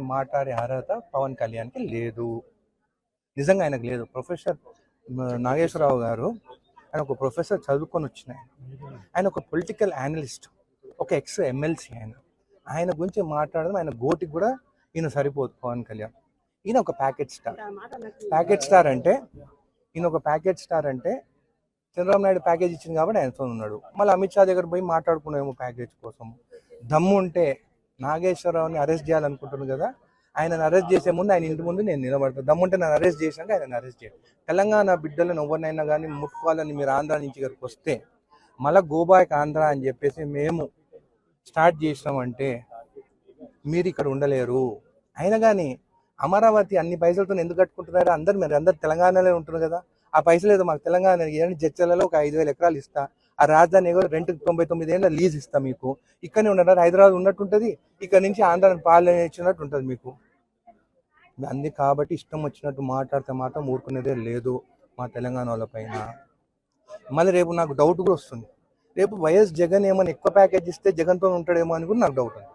మాట్లాడే అర్హత పవన్ కళ్యాణ్కి లేదు. నిజంగా ఆయనకు లేదు. ప్రొఫెసర్ నాగేశ్వరరావు గారు ఆయన ఒక ప్రొఫెసర్ చదువుకొని వచ్చిన ఆయన ఒక పొలిటికల్ అనలిస్ట్, ఒక ఎక్స్ ఎమ్మెల్సీ. ఆయన గురించి మాట్లాడడం ఆయన గోటికి కూడా ఈయన సరిపోదు. పవన్ కళ్యాణ్ ఈయన ఒక ప్యాకెట్ స్టార్ అంటే చంద్రబాబు నాయుడు ప్యాకేజ్ ఇచ్చింది కాబట్టి ఆయనతో ఉన్నాడు. మళ్ళీ అమిత్ షా దగ్గర పోయి మాట్లాడుకున్నామేమో ప్యాకేజ్ కోసం. దమ్ము ఉంటే నాగేశ్వరరావుని అరెస్ట్ చేయాలనుకుంటున్నాను కదా, ఆయనను అరెస్ట్ చేసే ముందు ఆయన ఇంటి ముందు నేను నిలబడతాను. దమ్ముంటే నన్ను అరెస్ట్ చేశాక ఆయన అరెస్ట్ చేయాలి. తెలంగాణ బిడ్డలను ఎవరినైనా కానీ ముట్టుకోవాలని మీరు ఆంధ్ర నుంచి ఇక్కడికి వస్తే మళ్ళీ గోబాయ్కి ఆంధ్ర అని చెప్పేసి మేము స్టార్ట్ చేసినామంటే మీరు ఇక్కడ ఉండలేరు. అయినా కానీ అమరావతి అన్ని పైసలతో ఎందుకు కట్టుకుంటున్నారు? అందరు తెలంగాణలో ఉంటున్నారు కదా. ఆ పైసలు ఏదో మాకు తెలంగాణ జడ్చలలో ఒక 5,000 ఎకరాలు ఇస్తా, ఆ రాజధాని ఏదో రెంట్ 99 ఏళ్ళ లీజ్ ఇస్తా, మీకు ఇక్కడనే ఉండరు. హైదరాబాద్ ఉన్నట్టుంటుంది, ఇక్కడ నుంచి ఆంధ్రాని పాలన ఇచ్చినట్టు ఉంటుంది మీకు. అంది కాబట్టి ఇష్టం వచ్చినట్టు మాట్లాడితే మాత్రం ఊరుకునేదే లేదు మా తెలంగాణ వాళ్ళ పైన. మళ్ళీ రేపు నాకు డౌట్ కూడా వస్తుంది, రేపు వైఎస్ జగన్ ఏమైనా ఎక్కువ ప్యాకేజ్ ఇస్తే జగన్తో ఉంటాడేమో అని కూడా నాకు డౌట్ ఉంది.